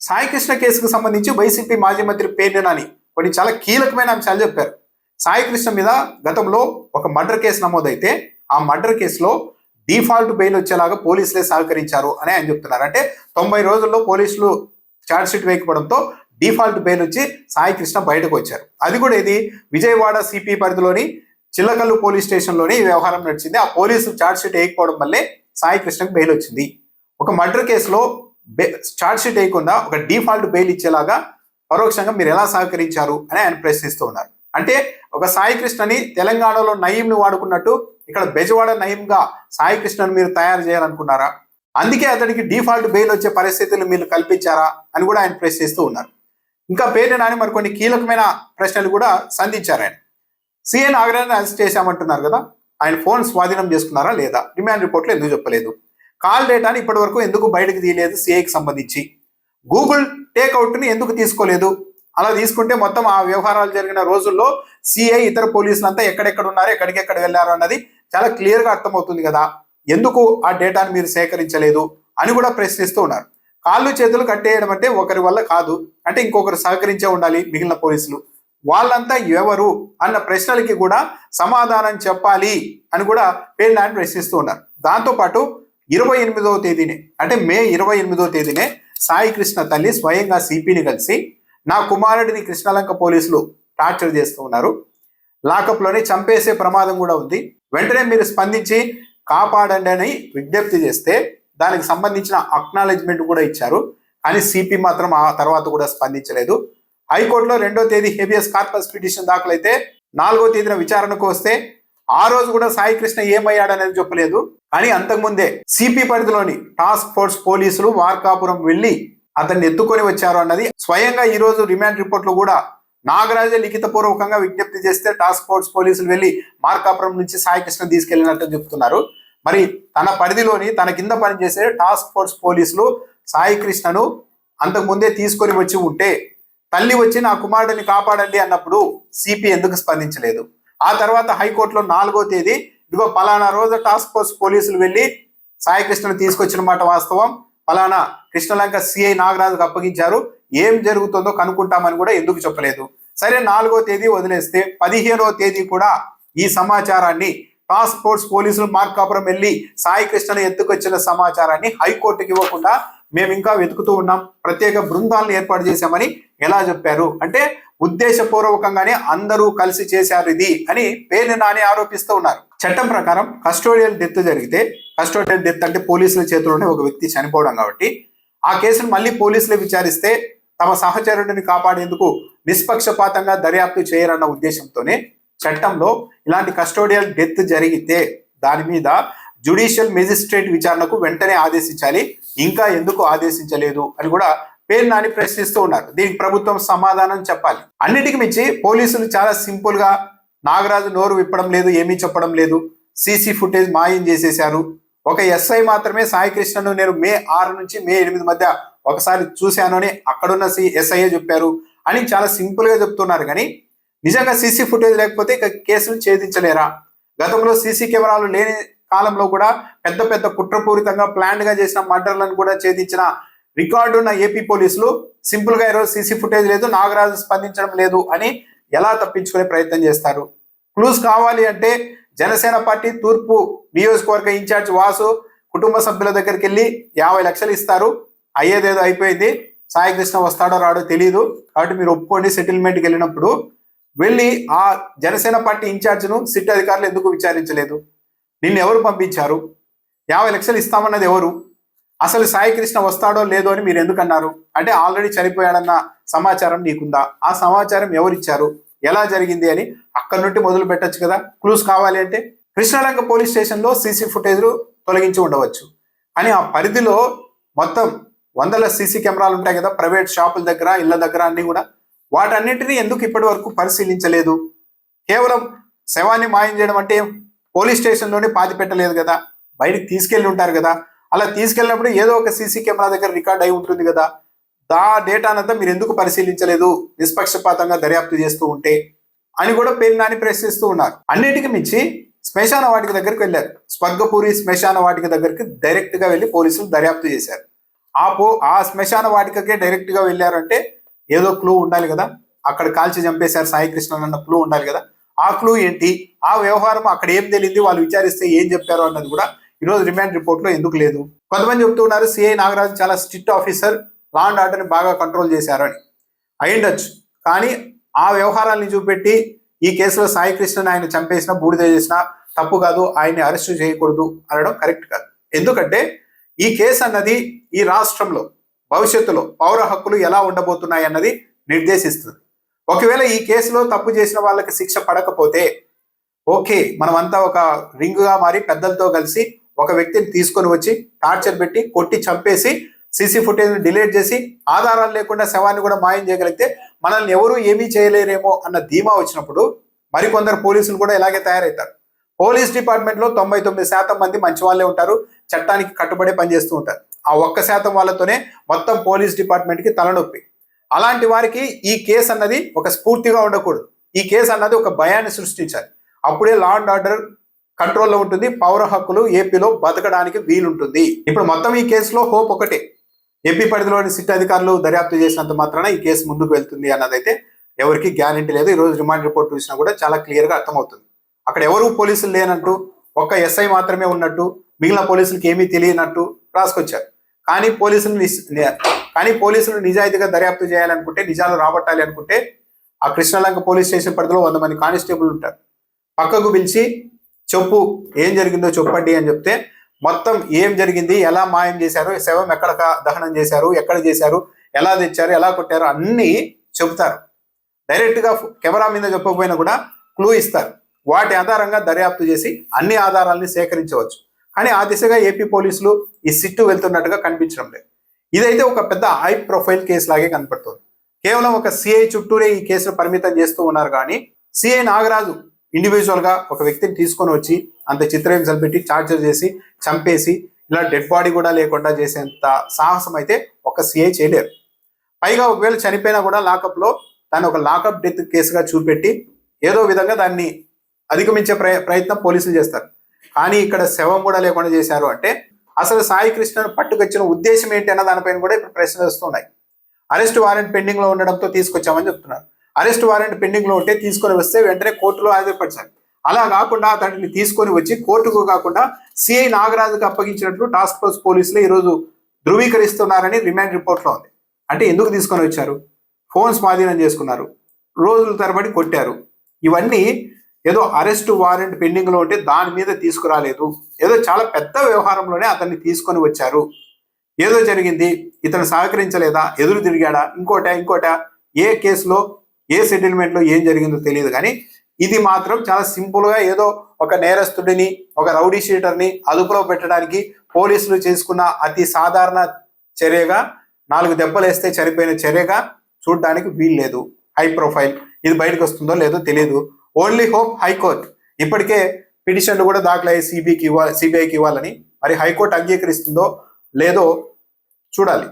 సాయి కృష్ణ కేసుకు సంబంధించి వైసీపీ మాజీ మంత్రి పేర్ని నాని కొన్ని చాలా కీలకమైన అంశాలు చెప్పారు. సాయి కృష్ణ మీద గతంలో ఒక మర్డర్ కేసు నమోదైతే ఆ మర్డర్ కేసులో డిఫాల్ట్ బెయిల్ వచ్చేలాగా పోలీసులే సహకరించారు అని ఆయన చెప్తున్నారు. అంటే 90 రోజుల్లో పోలీసులు ఛార్జ్షీట్ వేయకపోవడంతో డిఫాల్ట్ బెయిల్ వచ్చి సాయి కృష్ణ బయటకు వచ్చారు. అది కూడా ఇది విజయవాడ సిపి పరిధిలోని చిల్లకల్లు పోలీస్ స్టేషన్లోని ఈ వ్యవహారం నడిచింది. ఆ పోలీసులు ఛార్జ్షీట్ వేయకపోవడం వల్లే సాయి కృష్ణకు బెయిల్ వచ్చింది. ఒక మర్డర్ కేసులో ఛార్జ్షీట్ వేయకుండా ఒక డిఫాల్ట్ బెయిల్ ఇచ్చేలాగా పరోక్షంగా మీరు ఎలా సహకరించారు అని ఆయన ప్రశ్నిస్తూ ఉన్నారు. అంటే ఒక సాయి కృష్ణని తెలంగాణలో నయీంను వాడుకున్నట్టు ఇక్కడ బెజవాడ నయీంగా సాయి కృష్ణను మీరు తయారు చేయాలనుకున్నారా? అందుకే అతనికి డిఫాల్ట్ బెయిల్ వచ్చే పరిస్థితులు మీరు కల్పించారా అని కూడా ఆయన ప్రశ్నిస్తూ ఉన్నారు. ఇంకా పేర్ని నాని మరికొన్ని కీలకమైన ప్రశ్నలు కూడా సంధించారు. ఆయన సిఐ నాగరాజన్ అరెస్ట్ చేశామంటున్నారు కదా, ఆయన ఫోన్ స్వాధీనం చేసుకున్నారా లేదా? రిమాండ్ రిపోర్ట్లో ఎందుకు చెప్పలేదు? కాల్ డేటాని ఇప్పటి వరకు ఎందుకు బయటకు తీయలేదు? సిఐకి సంబంధించి గూగుల్ టేక్అవుట్ని ఎందుకు తీసుకోలేదు? అలా తీసుకుంటే మొత్తం ఆ వ్యవహారాలు జరిగిన రోజుల్లో సిఐ ఇతర పోలీసులంతా ఎక్కడెక్కడ ఉన్నారు, ఎక్కడికెక్కడ వెళ్ళారు అన్నది చాలా క్లియర్గా అర్థమవుతుంది కదా. ఎందుకు ఆ డేటాను మీరు సేకరించలేదు అని కూడా ప్రశ్నిస్తూ ఉన్నారు. కాళ్ళు చేతులు కట్టేయడం అంటే ఒకరి వల్ల కాదు, అంటే ఇంకొకరు సహకరించే ఉండాలి. మిగిలిన పోలీసులు వాళ్ళంతా ఎవరు అన్న ప్రశ్నలకి కూడా సమాధానం చెప్పాలి అని కూడా పేర్ని నాని ప్రశ్నిస్తూ ఉన్నారు. దాంతోపాటు 28వ తేదీనే అంటే మే 28వ తేదీనే సాయి కృష్ణ తల్లి స్వయంగా సిపిని కలిసి నా కుమారుడిని కృష్ణలంక పోలీసులు టార్చర్ చేస్తూ ఉన్నారు, లాకప్లోనే చంపేసే ప్రమాదం కూడా ఉంది, వెంటనే మీరు స్పందించి కాపాడండి అని విజ్ఞప్తి చేస్తే దానికి సంబంధించిన అక్నాలెడ్జ్మెంట్ కూడా ఇచ్చారు. కానీ సిపి మాత్రం ఆ తర్వాత కూడా స్పందించలేదు. హైకోర్టులో 2వ తేదీ హేబియస్ కార్పస్ పిటిషన్ దాఖలైతే 4వ తేదీన విచారణకు వస్తే ఆ రోజు కూడా సాయి కృష్ణ ఏమయ్యాడనేది చెప్పలేదు. కానీ అంతకుముందే సిపి పరిధిలోని టాస్క్ ఫోర్స్ పోలీసులు మార్కాపురం వెళ్లి అతన్ని ఎత్తుకొని వచ్చారు అన్నది స్వయంగా ఈ రోజు రిమాండ్ రిపోర్ట్ లో కూడా నాగరాజే లిఖితపూర్వకంగా విజ్ఞప్తి చేస్తే టాస్క్ ఫోర్స్ పోలీసులు వెళ్లి మార్కాపురం నుంచి సాయి కృష్ణ తీసుకెళ్లినట్టు చెప్తున్నారు. మరి తన పరిధిలోని తన కింద పనిచేసే టాస్క్ ఫోర్స్ పోలీసులు సాయి కృష్ణను అంతకుముందే తీసుకొని వచ్చి ఉంటే తల్లి వచ్చి నా కుమారుడిని కాపాడండి అన్నప్పుడు సిపి ఎందుకు స్పందించలేదు? ఆ తర్వాత హైకోర్టులో 4వ తేదీ ఇదిగో పలానా రోజు టాస్క్ ఫోర్స్ పోలీసులు వెళ్ళి సాయి కృష్ణను తీసుకొచ్చిన మాట వాస్తవం, పలానా కృష్ణలంక సిఐ నాగరాజుకు అప్పగించారు, ఏం జరుగుతుందో కనుక్కుంటామని కూడా ఎందుకు చెప్పలేదు? సరే 4వ తేదీ వదిలేస్తే 15వ తేదీ కూడా ఈ సమాచారాన్ని టాస్క్ ఫోర్స్ పోలీసులు మార్కాపురం వెళ్ళి సాయి కృష్ణను ఎత్తుకొచ్చిన సమాచారాన్ని హైకోర్టుకి ఇవ్వకుండా మేము ఇంకా వెతుకుతూ ఉన్నాం, ప్రత్యేక బృందాలను ఏర్పాటు చేశామని ఎలా చెప్పారు? అంటే ఉద్దేశపూర్వకంగానే అందరూ కలిసి చేశారు ఇది అని పేర్ని నాని ఆరోపిస్తూ ఉన్నారు. చట్టం ప్రకారం కస్టోడియల్ డెత్ జరిగితే, కస్టోడియల్ డెత్ అంటే పోలీసుల చేతిలోనే ఒక వ్యక్తి చనిపోవడం కాబట్టి ఆ కేసును మళ్ళీ పోలీసులే విచారిస్తే తమ సహచరుడిని కాపాడేందుకు నిష్పక్షపాతంగా దర్యాప్తు చేయరన్న ఉద్దేశంతోనే చట్టంలో ఇలాంటి కస్టోడియల్ డెత్ జరిగితే దాని మీద జ్యుడిషియల్ మెజిస్ట్రేట్ విచారణకు వెంటనే ఆదేశించాలి, ఇంకా ఎందుకు ఆదేశించలేదు అని కూడా పేర్ని నాని ప్రశ్నిస్తూ ఉన్నారు. దీనికి ప్రభుత్వం సమాధానం చెప్పాలి. అన్నిటికి మించి పోలీసులు చాలా సింపుల్ గా నాగరాజు నోరు విప్పడం లేదు, ఏమీ చెప్పడం లేదు, సీసీ ఫుటేజ్ మాయం చేసేశారు. ఒక ఎస్ఐ మాత్రమే సాయి కృష్ణను నేను మే 6 నుంచి మే 8 మధ్య ఒకసారి చూశాను అని అక్కడున్న ఎస్ఐ చెప్పారు అని చాలా సింపుల్ గా చెప్తున్నారు. కానీ నిజంగా సీసీ ఫుటేజ్ లేకపోతే ఇక కేసులు ఛేదించలేరా? గతంలో సీసీ కెమెరాలు లేని కాలంలో కూడా పెద్ద పెద్ద కుట్రపూరితంగా ప్లాన్ గా చేసిన మర్డర్లను కూడా ఛేదించిన రికార్డు ఉన్న ఏపీ పోలీసులు సింపుల్ గా ఈరోజు సీసీ ఫుటేజ్ లేదు, నాగరాజు స్పందించడం లేదు అని ఎలా తప్పించుకునే ప్రయత్నం చేస్తారు? క్లూస్ కావాలి అంటే జనసేన పార్టీ తూర్పు నియోజకవర్గ ఇన్ఛార్జ్ వాసు కుటుంబ సభ్యుల దగ్గరికి వెళ్ళి 50 లక్షలు ఇస్తారు, అయ్యేదేదో అయిపోయింది, సాయి కృష్ణ వస్తాడో రాడో తెలియదు కాబట్టి మీరు ఒప్పుకోండి, సెటిల్మెంట్కి వెళ్ళినప్పుడు వెళ్ళి ఆ జనసేన పార్టీ ఇన్ఛార్జ్ను సిట్ అధికారులు ఎందుకు విచారించలేదు? నిన్ను ఎవరు పంపించారు? 50 లక్షలు ఇస్తామన్నది ఎవరు? అసలు సాయి కృష్ణ వస్తాడో లేదో అని మీరు ఎందుకు అన్నారు? అంటే ఆల్రెడీ చనిపోయాడన్న సమాచారం నీకుందా? ఆ సమాచారం ఎవరిచ్చారు, ఎలా జరిగింది అని అక్కడి నుండి మొదలు పెట్టచ్చు కదా. క్లూస్ కావాలి అంటే కృష్ణలంక పోలీస్ స్టేషన్లో సీసీ ఫుటేజ్లు తొలగించి ఉండవచ్చు, కానీ ఆ పరిధిలో మొత్తం వందల సీసీ కెమెరాలు ఉంటాయి కదా, ప్రైవేట్ షాపుల దగ్గర, ఇళ్ల దగ్గర అన్ని కూడా. వాటన్నింటినీ ఎందుకు ఇప్పటి వరకు పరిశీలించలేదు? కేవలం శవాన్ని మాయం చేయడం అంటే పోలీస్ స్టేషన్లోనే పాతి పెట్టలేదు కదా, బయటికి తీసుకెళ్ళి ఉంటారు కదా. అలా తీసుకెళ్ళినప్పుడు ఏదో ఒక సీసీ కెమెరా దగ్గర రికార్డ్ అయి ఉంటుంది కదా, దా డేటానంతా మీరు ఎందుకు పరిశీలించలేదు నిష్పక్షపాతంగా దర్యాప్తు చేస్తూ ఉంటే అని కూడా పేర్ని నాని ప్రశ్నిస్తూ ఉన్నారు. అన్నిటికీ మించి శ్మశాన వాటిక దగ్గరికి వెళ్ళారు. స్వర్గపూరి శ్మశాన వాటిక దగ్గరికి డైరెక్ట్ గా వెళ్ళి పోలీసులు దర్యాప్తు చేశారు. ఆ శ్మశాన వాటికకే డైరెక్ట్ గా వెళ్ళారంటే ఏదో క్లూ ఉండాలి కదా. అక్కడ కాల్చి చంపేశారు సాయి కృష్ణ అన్న క్లూ ఉండాలి కదా. ఆ క్లూ ఏంటి, ఆ వ్యవహారం అక్కడ ఏం తెలియదు, వాళ్ళు విచారిస్తే ఏం చెప్పారు అన్నది కూడా ఈరోజు రిమాండ్ రిపోర్ట్ లో ఎందుకు లేదు. కొంతమంది చెప్తూ ఉన్నారు సిఐ నాగరాజు చాలా strict officer, law and order ని బాగా కంట్రోల్ చేశారు అని. అయ్యుండొచ్చు, కానీ ఆ వ్యవహారాన్ని చూపెట్టి ఈ కేసులో సాయి కృష్ణని ఆయన చంపేసినా బూడిద చేసినా తప్పు కాదు, ఆయన్ని అరెస్టు చేయకూడదు అనడం కరెక్ట్ కాదు. ఎందుకంటే ఈ కేసు అన్నది ఈ రాష్ట్రంలో భవిష్యత్తులో పౌర హక్కులు ఎలా ఉండబోతున్నాయి అన్నది నిర్దేశిస్తుంది. ఒకవేళ ఈ కేసులో తప్పు చేసిన వాళ్ళకి శిక్ష పడకపోతే ఓకే, మనమంతా ఒక రింగుగా మారి పెద్దలతో కలిసి ఒక వ్యక్తిని తీసుకొని వచ్చి టార్చర్ పెట్టి కొట్టి చంపేసి సీసీ ఫుటేజ్ డిలీట్ చేసి ఆధారాలు లేకుండా శవాన్ని కూడా మాయం చేయగలిగితే మనల్ని ఎవరూ ఏమీ చేయలేరేమో అన్న ధీమా వచ్చినప్పుడు మరికొందరు పోలీసులు కూడా ఇలాగే తయారవుతారు. పోలీస్ డిపార్ట్మెంట్ లో 99% మంది మంచి వాళ్ళే ఉంటారు, చట్టానికి కట్టుబడే పనిచేస్తూ ఉంటారు. ఆ 1% వాళ్ళతోనే మొత్తం పోలీస్ డిపార్ట్మెంట్ కి తలనొప్పి. అలాంటి వారికి ఈ కేసు అన్నది ఒక స్ఫూర్తిగా ఉండకూడదు. ఈ కేసు అన్నది ఒక భయాన్ని సృష్టించాలి. అప్పుడే లా అండ్ ఆర్డర్ కంట్రోల్లో ఉంటుంది, పౌర హక్కులు ఏపీలో బతకడానికి వీలుంటుంది. ఇప్పుడు మొత్తం ఈ కేసులో హోప్ ఒకటే, ఏపీ పరిధిలోని సిట్ అధికారులు దర్యాప్తు చేసినంత మాత్రాన ఈ కేసు ముందుకు వెళ్తుంది అన్నదైతే ఎవరికి గ్యారంటీ లేదు. ఈ రోజు రిమాండ్ రిపోర్ట్ చూసినా కూడా చాలా క్లియర్ గా అర్థమవుతుంది. అక్కడ ఎవరు పోలీసులు లేనట్టు, ఒక్క ఎస్ఐ మాత్రమే ఉన్నట్టు, మిగిలిన పోలీసులకి ఏమీ తెలియనట్టు రాసుకొచ్చారు. కానీ పోలీసులు నిజాయితీగా దర్యాప్తు చేయాలనుకుంటే, నిజాలు రాబట్టాలి అనుకుంటే ఆ కృష్ణలంక పోలీస్ స్టేషన్ పరిధిలో 100 మంది కానిస్టేబుల్ ఉంటారు. పక్కకు పిలిచి చెప్పు ఏం జరిగిందో చెప్పండి అని చెప్తే మొత్తం ఏం జరిగింది, ఎలా మాయం చేశారు, శవం ఎక్కడ దహనం చేశారు, ఎక్కడ చేశారు, ఎలా తెచ్చారు, ఎలా కొట్టారు అన్నీ చెబుతారు. డైరెక్ట్ గా కెమెరా మీద చెప్పకపోయినా కూడా క్లూ ఇస్తారు. వాటి ఆధారంగా దర్యాప్తు చేసి అన్ని ఆధారాలని సేకరించవచ్చు. కానీ ఆ దిశగా ఏపీ పోలీసులు ఈ సిట్టు వెళ్తున్నట్టుగా కనిపించడం లేదు. ఇదైతే ఒక పెద్ద హై ప్రొఫైల్ కేసు లాగే కనపడుతుంది. కేవలం ఒక సిఐ చుట్టూరే ఈ కేసును పరిమితం చేస్తూ ఉన్నారు. కానీ సిఐ నాగరాజు ఇండివిజువల్ గా ఒక వ్యక్తిని తీసుకొని వచ్చి అంత చిత్రహింసలు పెట్టి టార్చర్ చేసి చంపేసి ఇలా డెడ్ బాడీ కూడా లేకుండా చేసేంత సాహసం అయితే ఒక సిఐ చేయలేరు. పైగా ఒకవేళ చనిపోయినా కూడా లాకప్ లో దాన్ని ఒక లాకప్ డెత్ కేసుగా చూపెట్టి ఏదో విధంగా దాన్ని అధిగమించే ప్రయత్నం పోలీసులు చేస్తారు. కానీ ఇక్కడ శవం కూడా లేకుండా చేశారు అంటే అసలు సాయి కృష్ణను పట్టుకొచ్చిన ఉద్దేశం ఏంటి అన్న దానిపైన కూడా ఇప్పుడు ప్రశ్నలు వస్తున్నాయి. అరెస్ట్ వారెంట్ పెండింగ్ లో ఉండడంతో తీసుకొచ్చామని చెప్తున్నారు. అరెస్ట్ వారెంట్ పెండింగ్ లో ఉంటే తీసుకొని వస్తే వెంటనే కోర్టులో హాజరుపరచాలి. అలా కాకుండా అతడిని తీసుకొని వచ్చి కోర్టుకు కాకుండా సిఐ నాగరాజుకు అప్పగించినట్లు టాస్క్ ఫోర్స్ పోలీసులు ఈరోజు ధృవీకరిస్తున్నారని రిమాండ్ రిపోర్ట్ లో ఉంది. అంటే ఎందుకు తీసుకొని వచ్చారు? ఫోన్ స్వాధీనం చేసుకున్నారు, రోజుల తరబడి కొట్టారు. ఇవన్నీ ఏదో అరెస్ట్ వారెంట్ పెండింగ్ లో ఉంటే దాని మీద తీసుకురాలేదు, ఏదో చాలా పెద్ద వ్యవహారంలోనే అతన్ని తీసుకొని వచ్చారు. ఏదో జరిగింది, ఇతను సహకరించలేదా, ఎదురు తిరిగాడా, ఇంకోట ఏ కేసులో ఏ సెటిల్మెంట్ లో ఏం జరిగిందో తెలియదు. కానీ ఇది మాత్రం చాలా సింపుల్ గా ఏదో ఒక నేరస్తుడిని, ఒక రౌడీ షీటర్ని అదుపులో పెట్టడానికి పోలీసులు చేసుకున్న అతి సాధారణ చర్యగా, 4 దెబ్బలు వేస్తే చనిపోయిన చర్యగా చూడడానికి వీల్లేదు. హై ప్రొఫైల్, ఇది బయటకు వస్తుందో లేదో తెలియదు. ఓన్లీ హోప్ హైకోర్టు ఇప్పటికే పిటిషన్లు కూడా దాఖలయ్యి సిబిఐకి ఇవ్వాలని, మరి హైకోర్టు అంగీకరిస్తుందో లేదో చూడాలి.